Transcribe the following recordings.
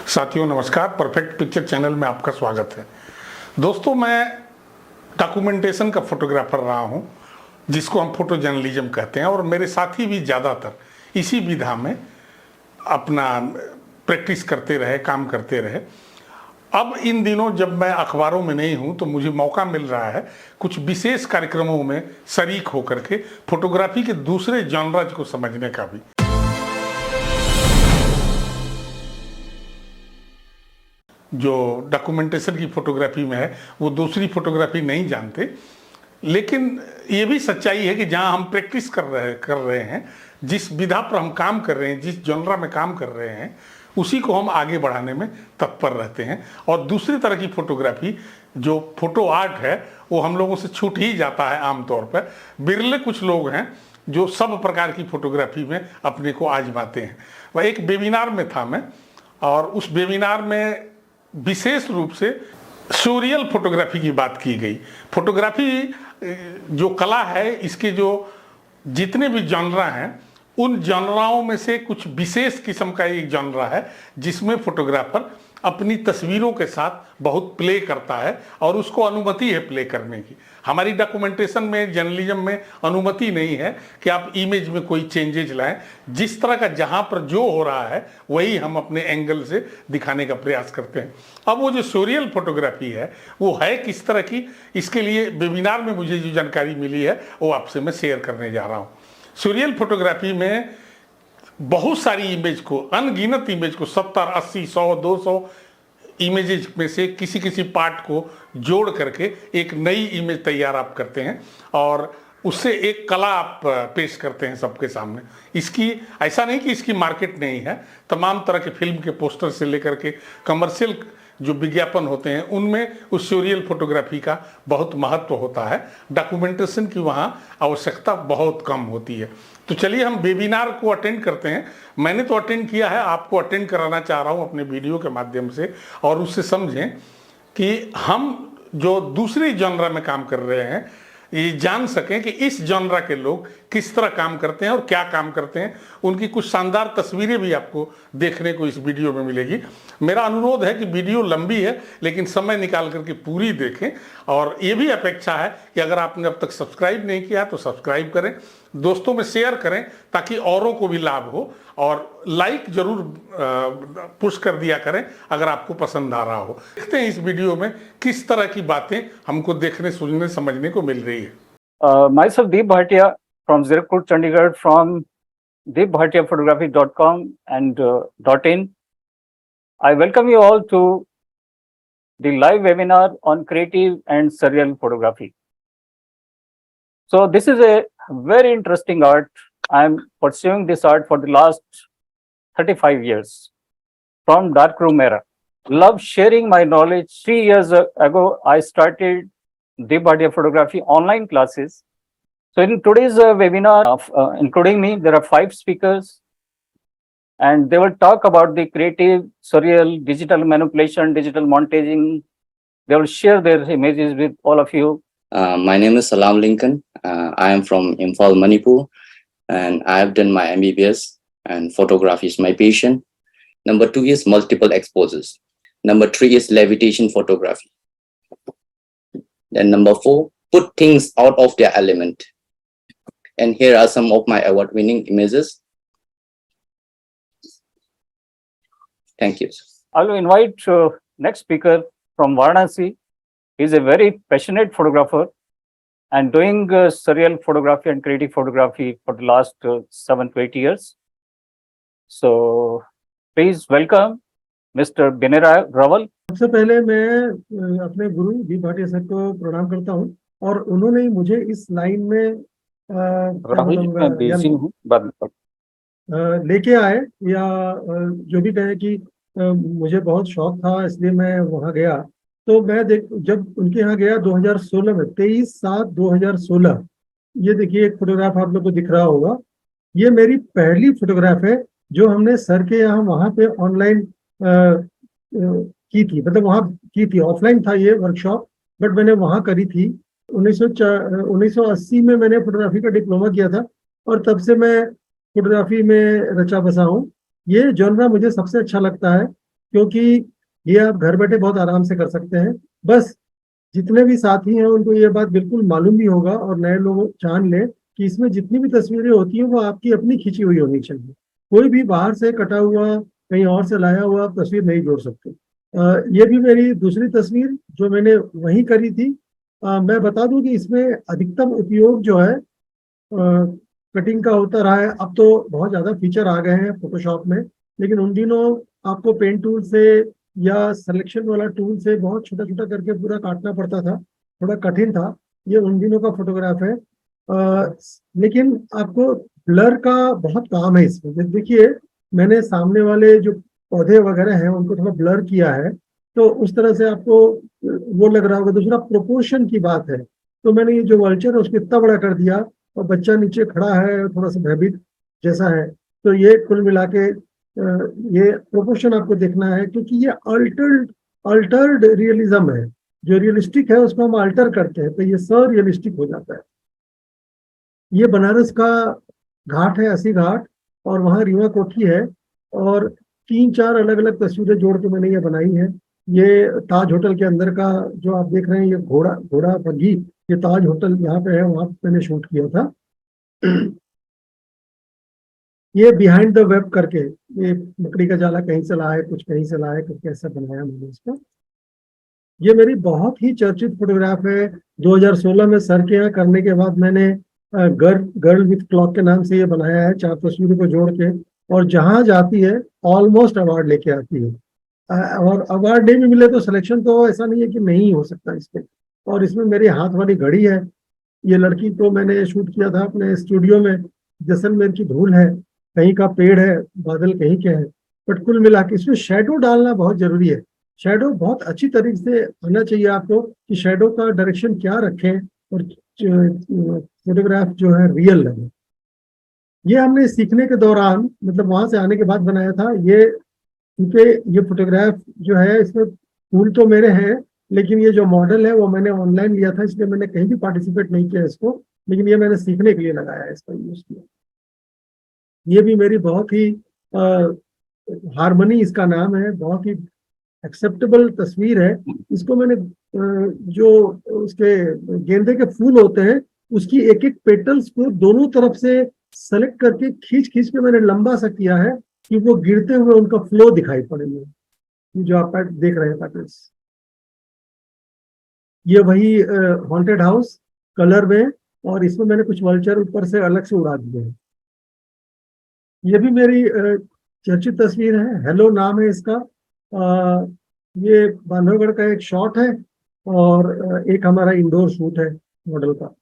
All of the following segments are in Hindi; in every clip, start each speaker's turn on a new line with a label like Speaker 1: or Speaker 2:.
Speaker 1: साथियों नमस्कार, परफेक्ट पिक्चर चैनल में आपका स्वागत है। दोस्तों, मैं डॉक्यूमेंटेशन का फोटोग्राफर रहा हूं, जिसको हम फोटो जर्नलिज्म कहते हैं, और मेरे साथी भी ज़्यादातर इसी विधा में अपना प्रैक्टिस करते रहे, काम करते रहे। अब इन दिनों जब मैं अखबारों में नहीं हूं तो मुझे मौका मिल रहा है कुछ विशेष कार्यक्रमों में शरीक होकर के फोटोग्राफी के दूसरे जॉनराज को समझने का भी। जो डॉक्यूमेंटेशन की फोटोग्राफी में है वो दूसरी फोटोग्राफी नहीं जानते, लेकिन ये भी सच्चाई है कि जहां हम प्रैक्टिस कर रहे हैं, जिस विधा पर हम काम कर रहे हैं, जिस जॉनरा में काम कर रहे हैं, उसी को हम आगे बढ़ाने में तत्पर रहते हैं। और दूसरी तरह की फोटोग्राफी जो फोटो आर्ट है वो हम लोगों से छूट ही जाता है आमतौर पर। बिरले कुछ लोग हैं जो सब प्रकार की फोटोग्राफी में अपने को आजमाते हैं। वह एक वेबिनार में था मैं, और उस वेबिनार में विशेष रूप से सूरियल फोटोग्राफी की बात की गई। फोटोग्राफी जो कला है, इसके जो जितने भी जॉनरा हैं, उन जॉनराओं में से कुछ विशेष किस्म का एक जॉनरा है जिसमें फोटोग्राफर अपनी तस्वीरों के साथ बहुत प्ले करता है, और उसको अनुमति है प्ले करने की। हमारी डॉक्यूमेंटेशन में, जर्नलिज्म में अनुमति नहीं है कि आप इमेज में कोई चेंजेज लाएं। जिस तरह का जहां पर जो हो रहा है वही हम अपने एंगल से दिखाने का प्रयास करते हैं। अब वो जो सूरियल फोटोग्राफी है वो है किस तरह की, इसके लिए वेबिनार में मुझे जो जानकारी मिली है वो आपसे मैं शेयर करने जा रहा हूँ। सूरियल फोटोग्राफी में बहुत सारी इमेज को, अनगिनत इमेज को, 70, 80, 100, 200 इमेजेस में से किसी किसी पार्ट को जोड़ करके एक नई इमेज तैयार आप करते हैं, और उससे एक कला आप पेश करते हैं सबके सामने। इसकी ऐसा नहीं कि इसकी मार्केट नहीं है, तमाम तरह के फिल्म के पोस्टर से लेकर के कमर्शियल जो विज्ञापन होते हैं उनमें उस सूरियल फोटोग्राफी का बहुत महत्व होता है। डॉक्यूमेंटेशन की वहाँ आवश्यकता बहुत कम होती है। तो चलिए हम वेबिनार को अटेंड करते हैं। मैंने तो अटेंड किया है, आपको अटेंड कराना चाह रहा हूँ अपने वीडियो के माध्यम से, और उससे समझें कि हम जो दूसरी जॉनरा में काम कर रहे हैं ये जान सकें कि इस जॉनरा के लोग किस तरह काम करते हैं और क्या काम करते हैं। उनकी कुछ शानदार तस्वीरें भी आपको देखने को इस वीडियो में मिलेगी। मेरा अनुरोध है कि वीडियो लंबी है लेकिन समय निकाल करके पूरी देखें, और ये भी अपेक्षा है कि अगर आपने अब तक सब्सक्राइब नहीं किया तो सब्सक्राइब करें, दोस्तों में शेयर करें ताकि औरों को भी लाभ हो, और लाइक जरूर पुश कर दिया करें अगर आपको पसंद आ रहा हो। देखते हैं इस वीडियो में किस तरह की बातें हमको देखने, सुनने, समझने को मिल रही है।
Speaker 2: Myself Deep Bhatia from Zirakpur, Chandigarh, from deepbhatiaphotography.com and .in. I welcome you all to the live webinar on creative and surreal photography. So this is a very interesting art. I am pursuing this art for the last 35 years from darkroom era. Love sharing my knowledge. 3 years ago, I started Deep Bhatia Photography online classes. So in today's webinar, including me, there are 5 speakers, and they will talk about the creative, surreal, digital manipulation, digital montaging. They will share their images with all of you.
Speaker 3: My name is Salam Lincoln. I am from Imphal, Manipur, and I have done my MBBS, and photography is my passion. Number 2 is multiple exposures. Number 3 is levitation photography. Then number 4, put things out of their element. And here are some of my award-winning images. Thank you.
Speaker 2: I will invite next speaker from Varanasi. He is a very passionate photographer and doing surreal photography and creative photography for the last 7 to 8 years. So please welcome Mr. Binay Rawal.
Speaker 4: सबसे पहले मैं अपने गुरु दीप भाटिया सर को प्रणाम करता हूं, और उन्होंने ही मुझे इस लाइन में लेके आए, या जो भी कहे कि मुझे बहुत शौक था इसलिए मैं वहां गया। तो मैं जब उनके यहाँ गया 2016 में, 23/7/2016, ये देखिए एक फोटोग्राफ आप लोग को दिख रहा होगा। ये मेरी पहली फोटोग्राफ है जो हमने सर के यहाँ वहाँ पे ऑनलाइन की थी, मतलब वहाँ की थी, ऑफलाइन था ये वर्कशॉप, बट मैंने वहाँ करी थी। 1980 में मैंने फोटोग्राफी का डिप्लोमा किया था, और तब से मैं फोटोग्राफी में रचा बसा हूँ। ये जॉनरा मुझे सबसे अच्छा लगता है, क्योंकि ये आप घर बैठे बहुत आराम से कर सकते हैं। बस जितने भी साथी हैं उनको ये बात बिल्कुल मालूम भी होगा और नए लोग जान लें कि इसमें जितनी भी तस्वीरें होती हैं वो आपकी अपनी खींची हुई होनी चाहिए। कोई भी बाहर से कटा हुआ कहीं और से लाया हुआ आप तस्वीर नहीं जोड़ सकते। ये भी मेरी दूसरी तस्वीर जो मैंने वहीं करी थी। मैं बता दूं कि इसमें अधिकतम उपयोग जो है कटिंग का होता रहा है। अब तो बहुत ज़्यादा फीचर आ गए हैं फोटोशॉप में, लेकिन उन दिनों आपको पेन टूल से या सिलेक्शन वाला टूल से बहुत छोटा छोटा करके पूरा काटना पड़ता था, थोड़ा कठिन था। ये उन दिनों का फोटोग्राफ है। लेकिन आपको ब्लर का बहुत काम है इसमें। देखिए मैंने सामने वाले जो पौधे वगैरह हैं उनको थोड़ा ब्लर किया है, तो उस तरह से आपको वो लग रहा होगा। दूसरा प्रोपोर्शन की बात है, तो मैंने ये जो वल्चर है उसको इतना बड़ा कर दिया और बच्चा नीचे खड़ा है थोड़ा सा भयभीत जैसा है। तो ये कुल मिला के ये प्रोपोर्शन आपको देखना है, क्योंकि ये अल्टर्ड रियलिज्म है। जो रियलिस्टिक है उसको हम अल्टर करते हैं तो ये सर रियलिस्टिक हो जाता है। ये बनारस का घाट है, अस्सी घाट, और वहाँ रीवा कोठी है। और 3-4 अलग अलग तस्वीरें जोड़ के मैंने ये बनाई है। ये ताज होटल के अंदर का जो आप देख रहे हैं, ये घोड़ा घोड़ा बग्घी, ये ताज होटल यहाँ पे है, वहाँ पे मैंने शूट किया था। ये बिहाइंड द वेब करके, ये मकड़ी का जाला कहीं से लाया है, कुछ कहीं से लाया है, कुछ कैसे बनाया मैंने इसको। ये मेरी बहुत ही चर्चित फोटोग्राफ है। 2016 में सर के यहाँ करने के बाद मैंने गर्ल विथ क्लॉक के नाम से ये बनाया है, 4 तस्वीरों को जोड़ के। और जहां जाती है ऑलमोस्ट अवार्ड लेके आती है। और अवार्ड नहीं भी मिले तो सिलेक्शन तो ऐसा नहीं है कि नहीं हो सकता इसमें। और इसमें मेरी हाथ वाली घड़ी है। ये लड़की तो मैंने शूट किया था अपने स्टूडियो में। जैसलमेर की धूल है, कहीं का पेड़ है, बादल कहीं के हैं। बट कुल मिला के इसमें शेडो डालना बहुत जरूरी है। शेडो बहुत अच्छी तरीके से आना चाहिए आपको कि शेडो का डायरेक्शन क्या रखें और फोटोग्राफ जो है रियल लगे। ये हमने सीखने के दौरान, मतलब वहां से आने के बाद बनाया था ये। क्योंकि ये फोटोग्राफ जो है इसमें फूल तो मेरे हैं, लेकिन ये जो मॉडल है वो मैंने ऑनलाइन लिया था, इसलिए मैंने कहीं भी पार्टिसिपेट नहीं किया इसको। लेकिन ये मैंने सीखने के लिए लगाया है, इसका यूज किया। ये भी मेरी बहुत ही हारमनी इसका नाम है, बहुत ही एक्सेप्टेबल तस्वीर है। इसको मैंने जो उसके गेंदे के फूल होते हैं उसकी एक एक पेटल्स को दोनों तरफ से सेलेक्ट करके खींच खींच के मैंने लंबा सा किया है कि वो गिरते हुए उनका फ्लो दिखाई पड़ेगा, जो आप देख रहे हैं पैटर्न्स। ये वही हॉन्टेड हाउस कलर में, और इसमें मैंने कुछ वल्चर ऊपर से अलग से उड़ा दिए हैं। ये भी मेरी चर्चित तस्वीर है, हेलो नाम है इसका। ये बांधवगढ़ का एक शॉट है और एक हमारा इंडोर शूट है मॉडल का।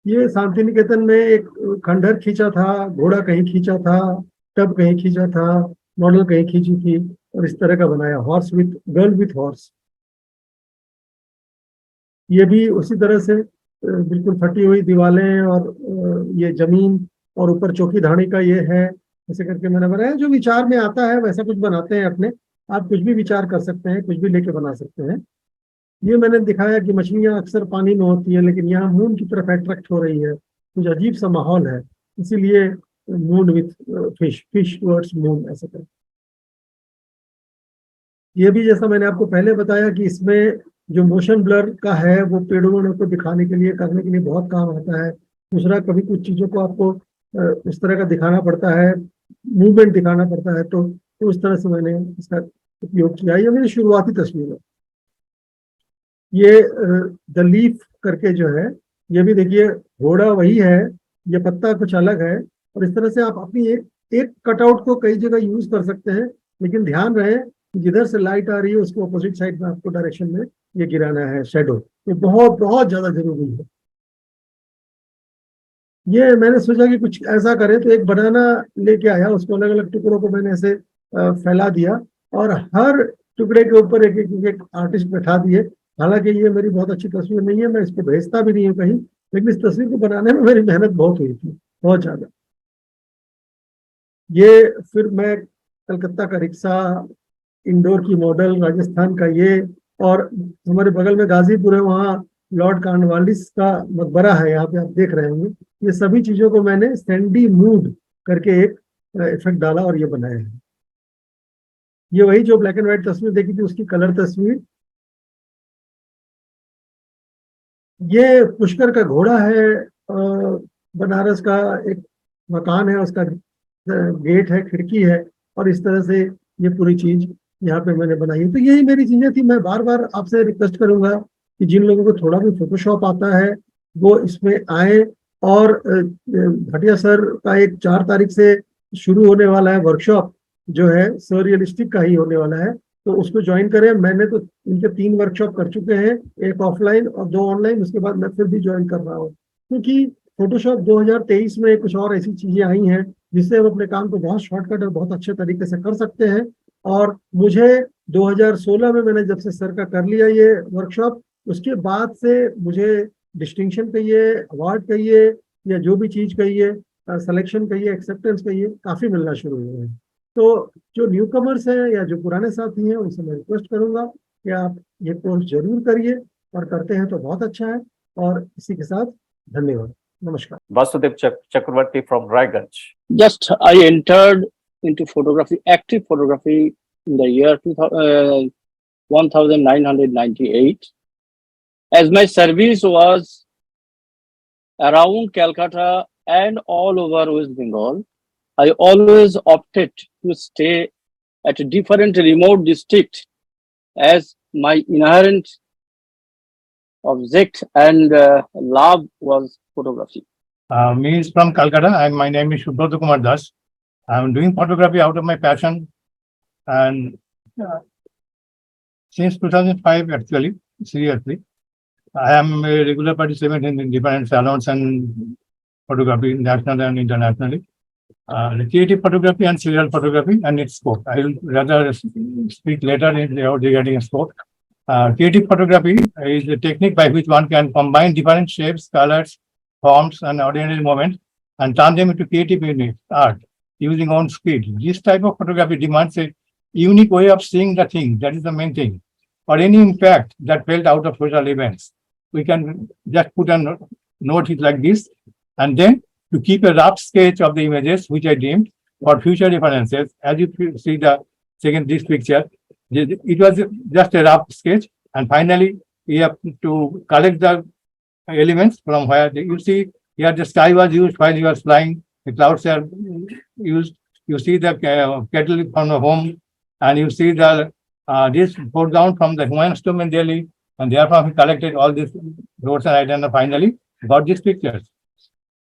Speaker 4: ये शांति निकेतन में एक खंडहर खींचा था, घोड़ा कहीं खींचा था, टब कहीं खींचा था, मॉडल कहीं खींची थी, और इस तरह का बनाया, horse with girl with horse. ये भी उसी तरह से बिल्कुल फटी हुई दीवारें और ये जमीन और ऊपर चौकी धाड़ी का ये है, ऐसे करके मैंने बनाया। जो विचार में आता है वैसा कुछ बनाते हैं अपने। आप कुछ भी विचार कर सकते हैं, कुछ भी लेके बना सकते हैं। ये मैंने दिखाया कि मछलियां अक्सर पानी में होती है, लेकिन यहाँ मून की तरफ अट्रैक्ट हो रही है, कुछ अजीब सा माहौल है, इसीलिए moon with fish, fish towards moon, ऐसा कर। ये भी जैसा मैंने आपको पहले बताया कि इसमें जो मोशन ब्लर का है वो पेड़ों को दिखाने के लिए, करने के लिए बहुत काम आता है। दूसरा, कभी कुछ चीजों को आपको उस तरह का दिखाना पड़ता है, मूवमेंट दिखाना पड़ता है, तो उस तरह से मैंने इसका उपयोग किया। ये मेरी शुरुआती तस्वीर है। ये द लीफ करके जो है, ये भी देखिए घोड़ा वही है, ये पत्ता कुछ अलग है। और इस तरह से आप अपनी एक कटआउट को कई जगह यूज कर सकते हैं, लेकिन ध्यान रहे जिधर से लाइट आ रही है उसको अपोजिट साइड में आपको डायरेक्शन में ये गिराना है शेडो। ये बहुत बहुत ज्यादा जरूरी है। ये मैंने सोचा कि कुछ ऐसा करें, तो एक बनाना लेके आया, उसको अलग अलग टुकड़ों को मैंने ऐसे फैला दिया और हर टुकड़े के ऊपर एक आर्टिस्ट बैठा दिए। हालांकि ये मेरी बहुत अच्छी तस्वीर नहीं है, मैं इसको भेजता भी नहीं हूँ कहीं, लेकिन इस तस्वीर को बनाने में मेरी मेहनत बहुत हुई थी, बहुत ज्यादा। ये फिर मैं कलकत्ता का रिक्शा, इंडोर की मॉडल, राजस्थान का ये, और हमारे बगल में गाजीपुर है, वहाँ लॉर्ड कॉर्नवालिस का मकबरा है, यहाँ पे आप देख रहे होंगे। ये सभी चीजों को मैंने सैंडी मूड करके एक इफेक्ट डाला और ये बनाया है। ये वही जो ब्लैक एंड व्हाइट तस्वीर देखी थी उसकी कलर तस्वीर। ये पुष्कर का घोड़ा है, बनारस का एक मकान है, उसका गेट है, खिड़की है, और इस तरह से ये पूरी चीज यहाँ पे मैंने बनाई है। तो यही मेरी चीजें थी। मैं बार बार आपसे रिक्वेस्ट करूंगा कि जिन लोगों को थोड़ा भी फोटोशॉप आता है वो इसमें आए। और भाटिया सर का एक 4 तारीख से शुरू होने वाला है वर्कशॉप, जो है सररियलिस्टिक का ही होने वाला है, तो उसको ज्वाइन करें। मैंने तो इनके 3 वर्कशॉप कर चुके हैं, एक ऑफलाइन और 2 ऑनलाइन। उसके बाद मैं फिर भी ज्वाइन कर रहा हूँ, क्योंकि फोटोशॉप 2023 में कुछ और ऐसी चीजें आई हैं जिससे हम अपने काम को बहुत शॉर्टकट और बहुत अच्छे तरीके से कर सकते हैं। और मुझे 2016 में मैंने जब से सर का कर लिया ये वर्कशॉप, उसके बाद से मुझे डिस्टिंक्शन कहिए, अवार्ड कहिए, या जो भी चीज कहिए, सिलेक्शन कहिए, एक्सेप्टेंस कहिए, काफी मिलना शुरू हुए हैं। तो जो न्यू कमर्स हैं या जो पुराने साथी हैं उनसे मैं रिक्वेस्ट करूंगा कि आप ये कोर्स जरूर करिए, और करते हैं तो बहुत अच्छा है। और इसी के साथ धन्यवाद, नमस्कार।
Speaker 2: Vasudev Chakravarti from Raiganj.
Speaker 5: Just I entered into photography, active photography, in the year 1998. As my service was around Calcutta and all over West Bengal, I always opted to stay at a different remote district, as my inherent object and love was photography.
Speaker 6: Me is from Calcutta, and my name is Subhrata Kumar Das. I'm doing photography out of my passion, and since 2005, actually, seriously, I am a regular participant in different salons and photography, national and internationally. Creative photography and serial photography and its scope. I will rather speak later regarding scope. Creative photography is a technique by which one can combine different shapes, colors, forms, and ordinary moments and turn them into creative units, art, using own skill. This type of photography demands a unique way of seeing the thing. That is the main thing. Or any impact that felt out of social events. We can just put a note like this, and then to keep a rough sketch of the images which I deemed for future references. As you see this picture, it was just a rough sketch, and finally we have to collect the elements from where you see here the sky was used while you was flying, the clouds are used, you see the kettle from the home, and you see the this foreground from the Humayun tomb in Delhi, and therefore we collected all these roads and items, and finally got these pictures.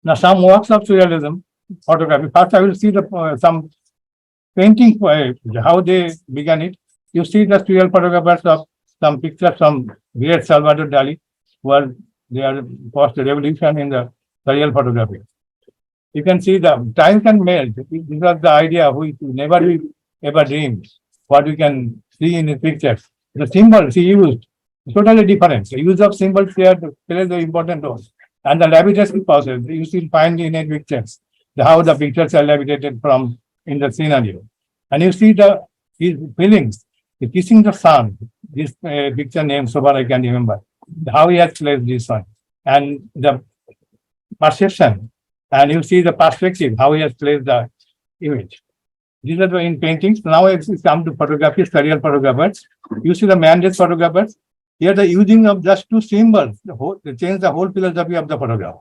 Speaker 6: Now some works of surrealism photography. First I will see the some painting, how they began it. You see the serial photographers of some pictures from great Salvador Dali, where they are post revolution in the serial photography. You can see the time can melt. This was the idea which never we ever dreamed. What we can see in the pictures. The symbols he used totally different. The use of symbols here plays the important role. And the levitation process, you still find in a pictures, how the pictures are levitated from in the scenario. And you see his feelings, the kissing the sun, this picture name, so far I can remember, how he has placed this one. And the perception, and you see the perspective, how he has placed the image. These are the in paintings. Now it's come to photography, serial photographers. You see the man-made photographers. Here the using of just 2 symbols, they change the whole philosophy of the photograph.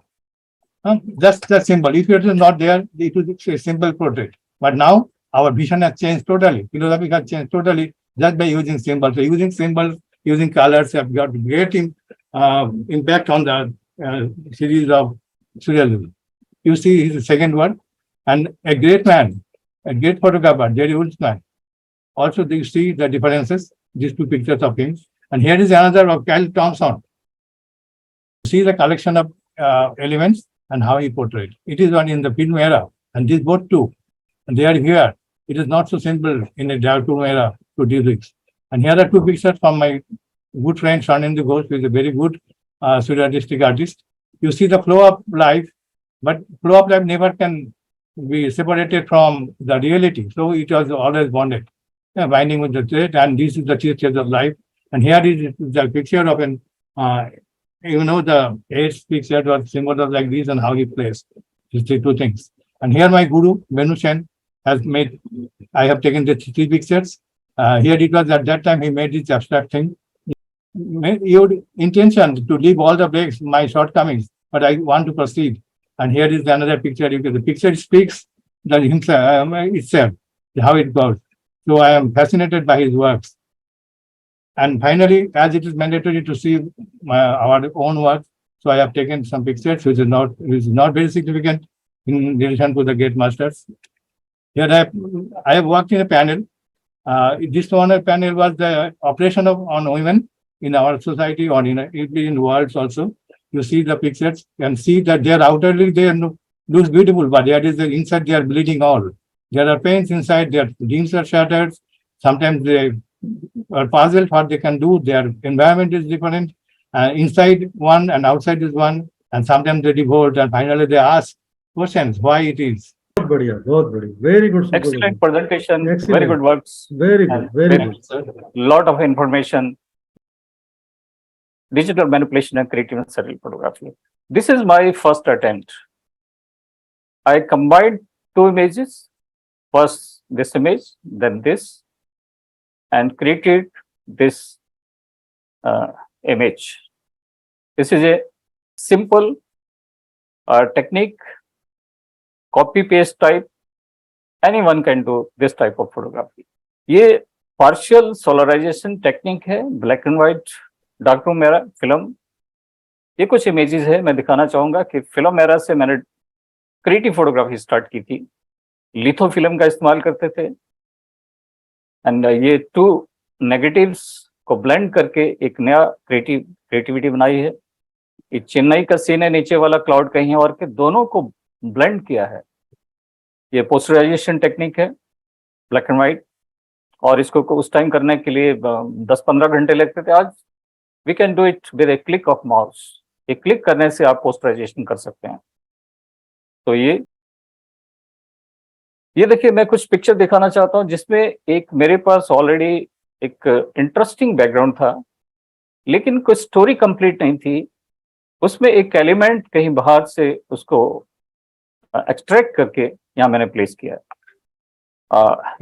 Speaker 6: Just the symbol. If it is not there, it will be a simple portrait. But now our vision has changed totally. Philosophy has changed totally just by using symbols. So using symbols, using colors have got great impact on the series of surrealism. You see his second one, and a great man, a great photographer, Jerry Holtzman. Also, you see the differences, these 2 pictures of him. And here is another of Kyle Thompson. See the collection of elements and how he portrayed. It is one in the film era, and these both 2. And they are here. It is not so simple in a film era to deal with. And here are 2 pictures from my good friend Swarnendu Ghosh, who is a very good surrealistic artist. You see the flow of life, but flow of life never can be separated from the reality. So it was always bonded, binding with the thread, and this is the teachers of life. And here is the picture of an, the AIDS picture was symbol of like this, and how he plays. These 2 things. And here my guru, Venu Sen, has made, I have taken the 3 pictures. Here it was at that time he made this abstract thing. He would intention to leave all the breaks, my shortcomings, but I want to proceed. And here is another picture. The picture speaks that himself, itself, how it goes. So I am fascinated by his works. And finally, as it is mandatory to see our own work, so I have taken some pictures, which is not very significant in relation to the great masters. Here I have worked in a panel. This one panel was the operation on women in our society or in worlds also. You see the pictures and see that they are outwardly they looks beautiful, but there is inside they are bleeding all. There are pains inside. Their dreams are shattered. Sometimes they are puzzled what they can do. Their environment is different. Inside one and outside is one. And sometimes they revolt and finally they ask questions why it is.
Speaker 4: बहुत बढ़िया, very good.
Speaker 2: Excellent presentation, very
Speaker 4: Excellent.
Speaker 2: good works,
Speaker 4: Very good, very good.
Speaker 2: lot of information. Digital manipulation and creative and serial photography. This is my first attempt. I combined two images, first this image, then this, and created this image. This is a simple technique, copy paste type. Anyone can do this type of photography. ये partial solarization technique है, black and white, dark room era film. ये कुछ इमेजेस है. मैं दिखाना चाहूंगा कि फिल्म एरा से मैंने क्रिएटिव फोटोग्राफी स्टार्ट की थी. लिथो फिल्म का इस्तेमाल करते थे एंड ये टू नेगेटिव्स को ब्लेंड करके एक नया क्रिएटिविटी बनाई है. ये चेन्नई का सीन है, नीचे वाला क्लाउड कहीं और के, दोनों को ब्लेंड किया है. ये पोस्टराइजेशन टेक्निक है, ब्लैक एंड व्हाइट, और इसको उस टाइम करने के लिए 10-15 घंटे लगते थे. आज we can do it with a click of mouse. एक क्लिक करने से आप पोस्टराइजेशन कर सकते हैं. तो ये देखिए, मैं कुछ पिक्चर दिखाना चाहता हूं जिसमें एक मेरे पास ऑलरेडी एक इंटरेस्टिंग बैकग्राउंड था, लेकिन कोई स्टोरी कंप्लीट नहीं थी. उसमें एक एलिमेंट कहीं बाहर से उसको एक्सट्रैक्ट करके यहाँ मैंने प्लेस किया है.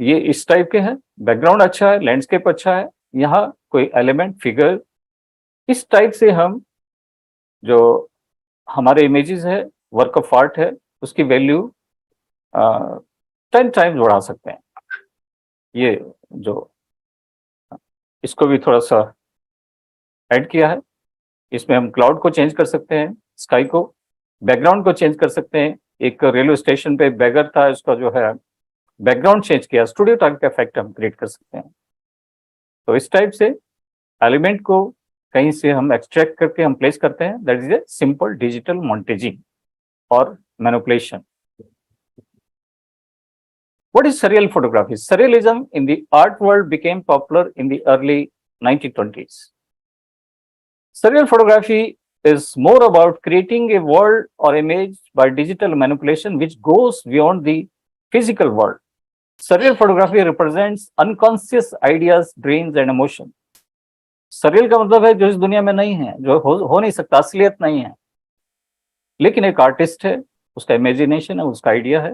Speaker 2: ये इस टाइप के हैं. बैकग्राउंड अच्छा है, लैंडस्केप अच्छा है, यहाँ कोई एलिमेंट फिगर, इस टाइप से हम जो हमारे इमेजेस है, वर्क ऑफ आर्ट है, उसकी वैल्यू 10 टाइम्स बढ़ा सकते हैं. ये जो इसको भी थोड़ा सा ऐड किया है. इसमें हम क्लाउड को चेंज कर सकते हैं, स्काई को, बैकग्राउंड को चेंज कर सकते हैं. एक रेलवे स्टेशन पे बैगर था, इसका जो है बैकग्राउंड चेंज किया, स्टूडियो टाइप का इफेक्ट हम क्रिएट कर सकते हैं. तो इस टाइप से एलिमेंट को कहीं से हम एक्सट्रैक्ट करके हम प्लेस करते हैं. That is a simple digital montaging और manipulation. What is surreal photography? Surrealism in the art world became popular in the early 1920s. Surreal photography is more about creating a world or image by digital manipulation which goes beyond the physical world. Surreal photography represents unconscious ideas, dreams and emotions. Surreal का मतलब है जो इस दुनिया में नहीं है, जो हो नहीं सकता, असलियत नहीं है, लेकिन एक आर्टिस्ट है, उसका इमेजिनेशन है, उसका आइडिया है,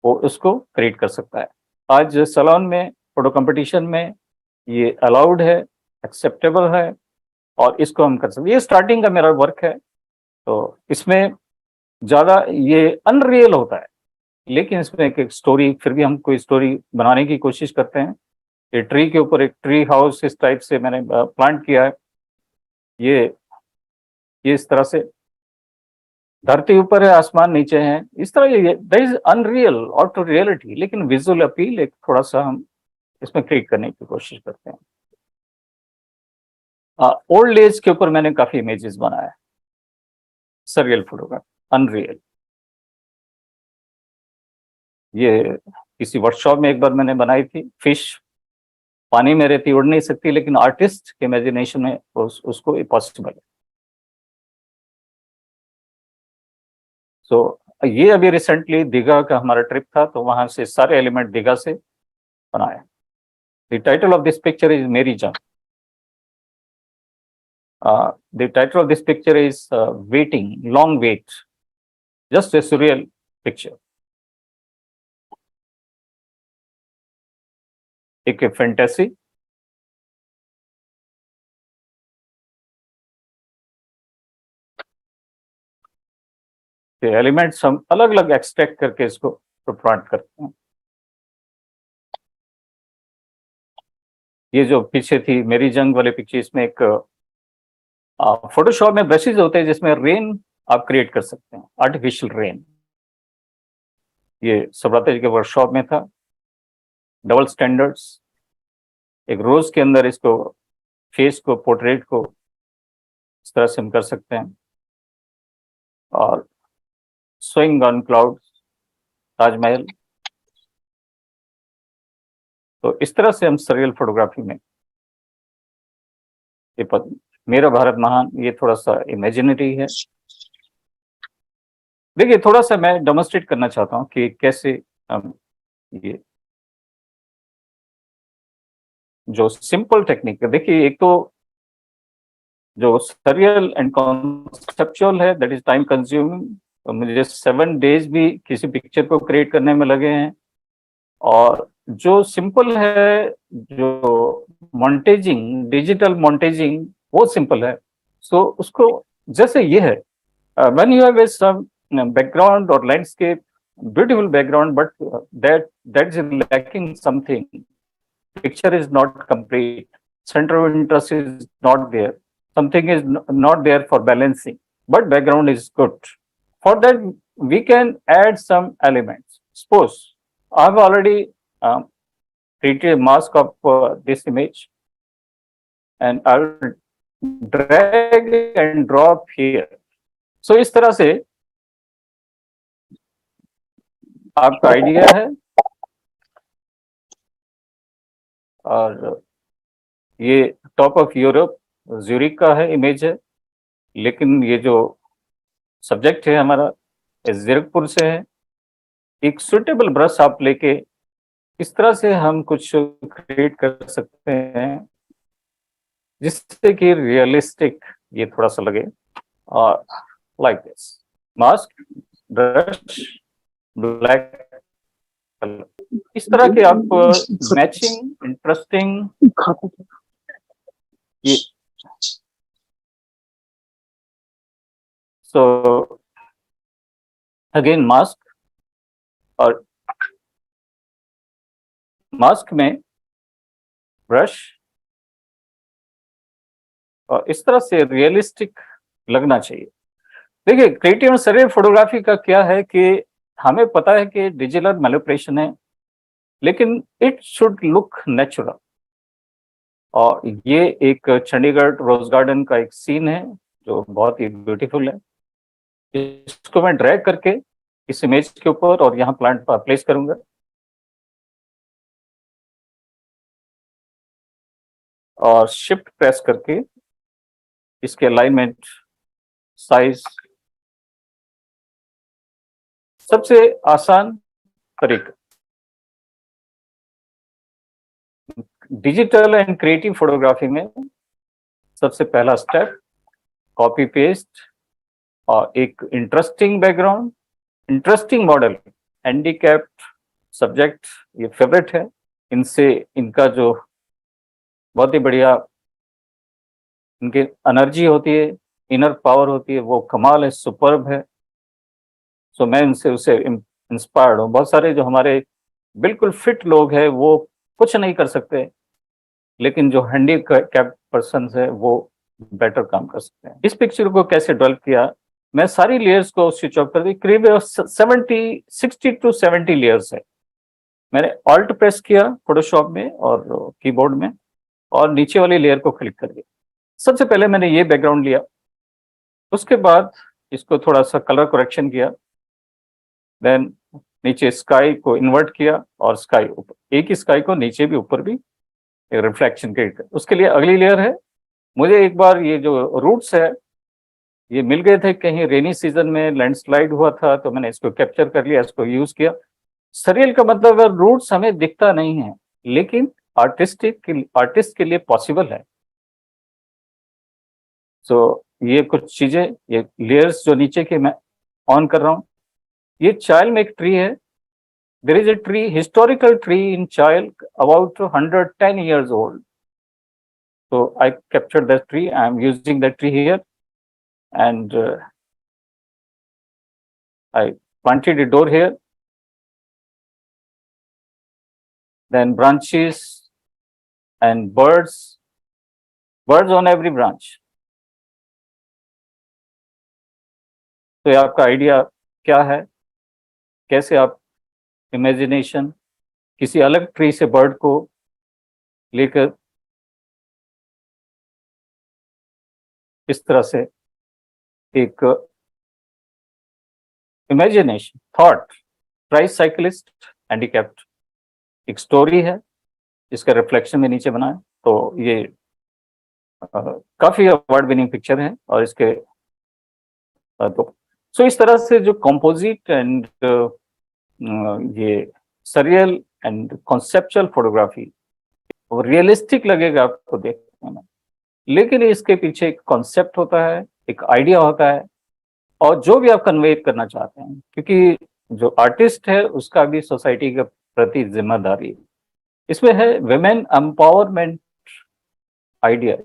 Speaker 2: वो उसको क्रिएट कर सकता है. आज सैलून में, फोटो कंपटीशन में ये अलाउड है, एक्सेप्टेबल है, और इसको हम कर सकते हैं. ये स्टार्टिंग का मेरा वर्क है, तो इसमें ज़्यादा ये अनरियल होता है, लेकिन इसमें एक स्टोरी, फिर भी हम कोई स्टोरी बनाने की कोशिश करते हैं. ये ट्री के ऊपर एक ट्री हाउस इस टाइप से मैंने प्लांट किया है. ये इस तरह से धरती ऊपर है, आसमान नीचे है, इस तरह ये दैट इज अनरियल और टू रियलिटी, लेकिन विजुअल अपील एक थोड़ा सा हम इसमें क्रिएट करने की कोशिश करते हैं. ओल्ड एज के ऊपर मैंने काफी इमेजेस बनाया, सरियल फोटोग्राफी, अनरियल. ये किसी वर्कशॉप में एक बार मैंने बनाई थी. फिश पानी में रहती, उड़ नहीं सकती, लेकिन आर्टिस्ट के इमेजिनेशन में उसको पॉसिबल है. सो ये अभी रिसेंटली दीघा का हमारा ट्रिप था, तो वहां से सारे एलिमेंट दीघा से बनाए. The title of this picture is मेरी जान. The title of this picture is waiting, long wait, just a surreal picture. एक फैंटेसी, एलिमेंट्स हम अलग अलग एक्सट्रैक्ट करके इसको प्रोवाइड करते हैं। ये जो पीछे थी मेरी जंग वाली पिक्चर, इसमें एक फोटोशॉप में ब्रशेज होते हैं जिसमें रेन आप क्रिएट कर सकते हैं, आर्टिफिशियल रेन। ये सुब्रता जी के वर्कशॉप में था। डबल स्टैंडर्ड्स, एक रोज के अंदर इसको फेस को, पोर्ट्रेट को इस तरह से हम कर सकते हैं। और स्विंग ऑन क्लाउड, ताजमहल। तो इस तरह से हम सरियल फोटोग्राफी में मेरा भारत महान, ये थोड़ा सा इमेजिनरी है। देखिए थोड़ा सा मैं डेमोन्स्ट्रेट करना चाहता हूँ कि कैसे हम ये जो सिंपल टेक्निक है, देखिए एक तो जो सरियल एंड कॉन्सेप्चुअल है दैट इज टाइम कंज्यूमिंग। मुझे 7 डेज भी किसी पिक्चर को क्रिएट करने में लगे हैं। और जो सिंपल है, जो मॉन्टेजिंग, डिजिटल मॉन्टेजिंग, वो सिंपल है। सो उसको जैसे ये है, when you have some background और landscape, beautiful background, but that is lacking something, picture is not complete, center of interest is not there, something is not there for balancing, but background is good. For that we can add some elements. Suppose I have already created a mask of this image, and I will drag and drop here. So इस तरह से आपका आइडिया है। और ये टॉप ऑफ यूरोप ज्यूरिक का है, इमेज है, लेकिन ये जो सब्जेक्ट है हमारा जीरकपुर से है। एक सुटेबल ब्रश आप लेके इस तरह से हम कुछ क्रिएट कर सकते हैं जिससे कि रियलिस्टिक ये थोड़ा सा लगे। और like this mask, brush, black colour, इस तरह के आप मैचिंग, इंटरेस्टिंग, ये सो अगेन मास्क, और मास्क में ब्रश, और इस तरह से रियलिस्टिक लगना चाहिए। देखिए क्रिएटिव एंड सरियल फोटोग्राफी का क्या है कि हमें पता है कि डिजिटल मैनिपुलेशन है, लेकिन इट शुड लुक नेचुरल। और ये एक चंडीगढ़ रोज गार्डन का एक सीन है जो बहुत ही ब्यूटीफुल है। इसको मैं ड्रैग करके इस इमेज के ऊपर और यहाँ प्लांट पर प्लेस करूंगा। और शिफ्ट प्रेस करके इसके अलाइनमेंट, साइज, सबसे आसान तरीका डिजिटल एंड क्रिएटिव फोटोग्राफी में सबसे पहला स्टेप कॉपी पेस्ट और एक interesting background, interesting model, handicapped subject, ये फेवरेट है। इनसे इनका जो बहुत ही बढ़िया इनकी एनर्जी होती है, इनर पावर होती है, वो कमाल है, सुपर्ब है। सो मैं इनसे उसे इंस्पायर्ड हूँ। बहुत सारे जो हमारे बिल्कुल फिट लोग हैं वो कुछ नहीं कर सकते, लेकिन जो हैंडीकैप पर्सन है वो बेटर काम कर सकते हैं। इस पिक्चर को कैसे डेवलप किया, मैं सारी लेयर्स को स्विच ऑफ कर दी। करीब 60 to 70 लेयर्स है। मैंने ऑल्ट प्रेस किया फोटोशॉप में और कीबोर्ड में, और नीचे वाली लेयर को क्लिक कर दिया। सबसे पहले मैंने ये बैकग्राउंड लिया, उसके बाद इसको थोड़ा सा कलर करेक्शन किया, देन नीचे स्काई को इन्वर्ट किया और स्काई ऊपर, एक ही स्काई को नीचे भी ऊपर भी रिफ्लेक्शन क्रिएट कर। उसके लिए अगली लेयर है, मुझे एक बार ये जो रूट्स है ये मिल गए थे कहीं रेनी सीजन में, लैंडस्लाइड हुआ था, तो मैंने इसको कैप्चर कर लिया, इसको यूज किया। सरियल का मतलब है रूट्स हमें दिखता नहीं है, लेकिन आर्टिस्ट के लिए पॉसिबल है। सो ये कुछ चीजें, ये लेयर्स जो नीचे के मैं ऑन कर रहा हूँ। ये चाइल्ड में एक ट्री है there is a tree, historical tree in Chile, about 110 years old. So I captured that tree. I am using that tree here, and I planted a door here. Then branches and birds on every branch. तो ये आपका आइडिया क्या है, कैसे आप इमेजिनेशन किसी अलग ट्री से बर्ड को लेकर इस तरह से एक इमेजिनेशन थॉट, ट्राइसाइकिलिस्ट हैंडीकैप्ड, एक स्टोरी है जिसका रिफ्लेक्शन में नीचे बना है। तो ये काफी अवार्ड विनिंग पिक्चर है और इसके तो सो इस तरह से जो कंपोजिट एंड ये surreal and conceptual photography realistic लगेगा आपको देखने में, लेकिन इसके पीछे एक कॉन्सेप्ट होता है, एक आइडिया होता है, और जो भी आप कन्वे करना चाहते हैं, क्योंकि जो आर्टिस्ट है उसका भी सोसाइटी के प्रति जिम्मेदारी है। इसमें है विमेन एम्पावरमेंट आइडिया।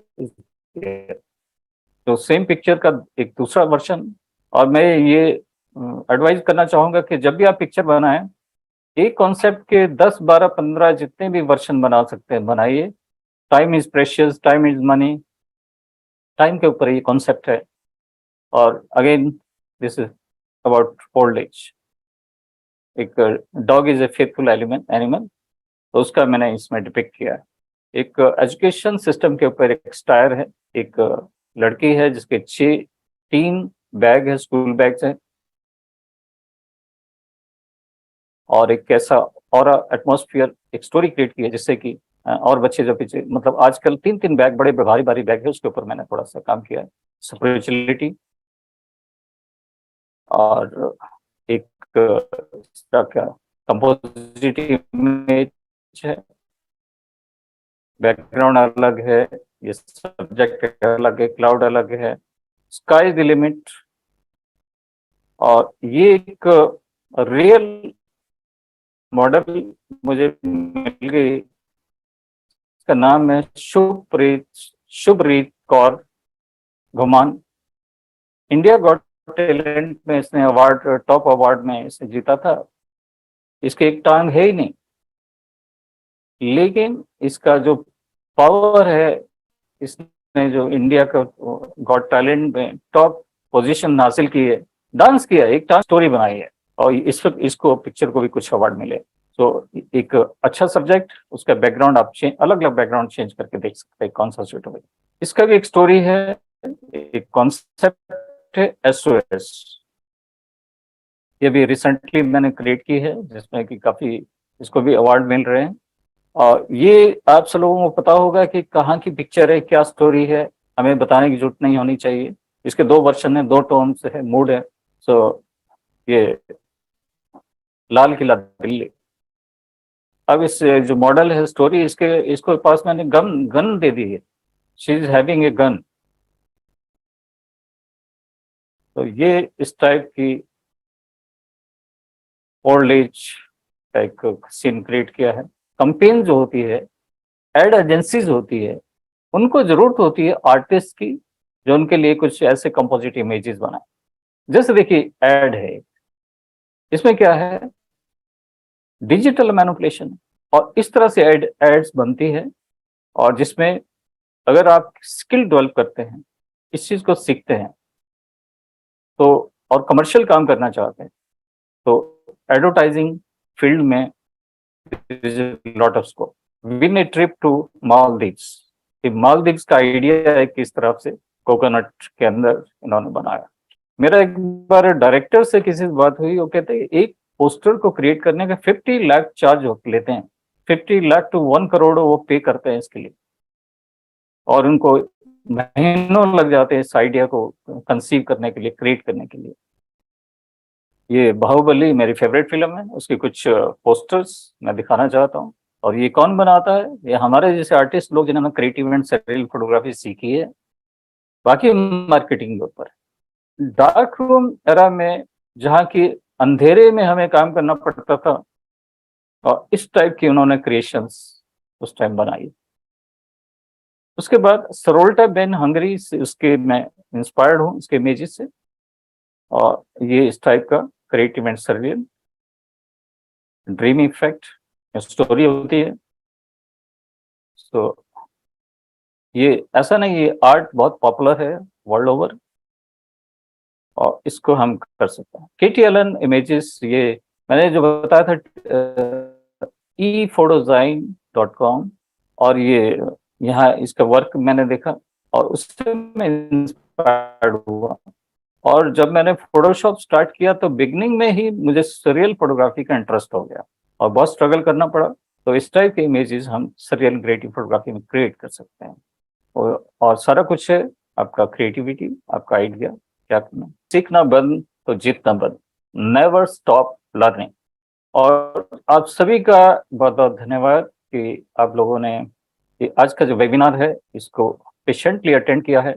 Speaker 2: तो सेम पिक्चर का एक दूसरा वर्जन, और मैं ये एडवाइज करना चाहूंगा कि जब भी आप पिक्चर बनाएं, एक कॉन्सेप्ट के 10, 12, 15 जितने भी वर्जन बना सकते हैं बनाइए। Time is precious, time is money, time के ऊपर ये कॉन्सेप्ट है। और again this is about old age. एक dog is a faithful animal, तो उसका मैंने इसमें डिपिक्ट किया है। एक एजुकेशन सिस्टम के ऊपर एक स्टायर है, एक लड़की है जिसके 3 बैग है, स्कूल बैग्स हैं, और एक कैसा और एटमॉस्फेयर, एक स्टोरी क्रिएट की है जिससे कि और बच्चे जो पीछे, मतलब आजकल 3 बैग, बड़े भारी भारी बैग है, उसके ऊपर मैंने थोड़ा सा काम किया है। स्पिरिचुअलिटी और एक क्या कंपोजिट इमेज है, बैकग्राउंड अलग है, ये सब्जेक्ट अलग है, क्लाउड अलग है, स्काई इज द लिमिट। और ये एक रियल मॉडल मुझे मिल गई, इसका नाम है शुभरीत कौर घुमान। इंडिया गॉट टैलेंट में इसने अवार्ड, टॉप अवार्ड में इसे जीता था। इसके एक टांग है ही नहीं, लेकिन इसका जो पावर है, इसने जो इंडिया का गॉट टैलेंट में टॉप पोजीशन हासिल की है, डांस किया, एक टांग स्टोरी बनाई है, और इसको पिक्चर को भी कुछ अवार्ड मिले। तो एक अच्छा सब्जेक्ट, उसका बैकग्राउंड आप अलग अलग बैकग्राउंड चेंज करके देख सकते हैं कौन सा सूट होगा। इसका भी एक स्टोरी है, एक कॉन्सेप्ट है SOS। ये भी रिसेंटली मैंने क्रिएट की है, जिसमें कि काफी इसको भी अवार्ड मिल रहे हैं। और ये आप सब लोगों को पता होगा कि कहाँ की पिक्चर है, क्या स्टोरी है, हमें बताने की जरूरत नहीं होनी चाहिए। इसके 2 वर्जन है, 2 टोन्स है, मूड है। सो ये लाल किला दिल्ली। अब इस जो मॉडल है स्टोरी, इसको पास मैंने गन दे दी है, she is having a gun. तो ये इस टाइप की ओल्ड एज का एक सीन क्रिएट किया है। कंपेन जो होती है, एड एजेंसीज होती है, उनको जरूरत होती है आर्टिस्ट की, जो उनके लिए कुछ ऐसे कंपोजिट इमेजेस बनाए। जैसे देखिए एड है, इसमें क्या है, डिजिटल मैनिपुलेशन, और इस तरह से एड्स बनती है, और जिसमें अगर आप स्किल डेवलप करते हैं, इस चीज को सीखते हैं, तो और कमर्शियल काम करना चाहते हैं, तो एडवर्टाइजिंग फील्ड में lot of scope. Win a trip to Maldives. Maldives का आइडिया है किस तरह से कोकोनट के अंदर इन्होंने बनाया। मेरा एक बार डायरेक्टर से किसी से बात हुई, वो कहते हैं एक पोस्टर को क्रिएट करने का 50 लाख चार्ज लेते हैं, 50 लाख to 1 करोड़ वो पे करते हैं इसके लिए, और उनको महीनों लग जाते हैं इस आइडिया को कंसीव करने के लिए, क्रिएट करने के लिए। ये बाहुबली मेरी फेवरेट फिल्म है, उसके कुछ पोस्टर्स मैं दिखाना चाहता हूँ। और ये कौन बनाता है, ये हमारे जैसे आर्टिस्ट लोग जिन्होंने क्रिएटिव एंड सरियल फोटोग्राफी सीखी है, बाकी मार्केटिंग के ऊपर। डार्क रूम एरा में, जहाँ की अंधेरे में हमें काम करना पड़ता था, और इस टाइप की उन्होंने क्रिएशंस उस टाइम बनाई। उसके बाद सरोल्टा बेन हंगरी से उसके मैं इंस्पायर्ड हूँ उसके इमेजेस से, और ये इस टाइप का creative and surreal dream effect story होती है। तो ये ऐसा नहीं, ये आर्ट बहुत पॉपुलर है वर्ल्ड ओवर और इसको हम कर सकते हैं। केटी एलन इमेजेस, ये मैंने जो बताया था efotozyme.com, और ये यहाँ इसका वर्क मैंने देखा और उससे मैं इंस्पायर्ड हुआ। और जब मैंने फोटोशॉप स्टार्ट किया तो बिगनिंग में ही मुझे सरियल फोटोग्राफी का इंटरेस्ट हो गया और बहुत स्ट्रगल करना पड़ा। तो इस टाइप के इमेजेस हम सरियल क्रिएटिव फोटोग्राफी में क्रिएट कर सकते हैं। और सारा कुछ है आपका क्रिएटिविटी, आपका आइडिया क्या करना, सीखना बंद तो जीतना बंद, नेवर स्टॉप लर्निंग। और आप सभी का बहुत बहुत धन्यवाद कि आप लोगों ने आज का जो वेबिनार है इसको पेशेंटली अटेंड किया है।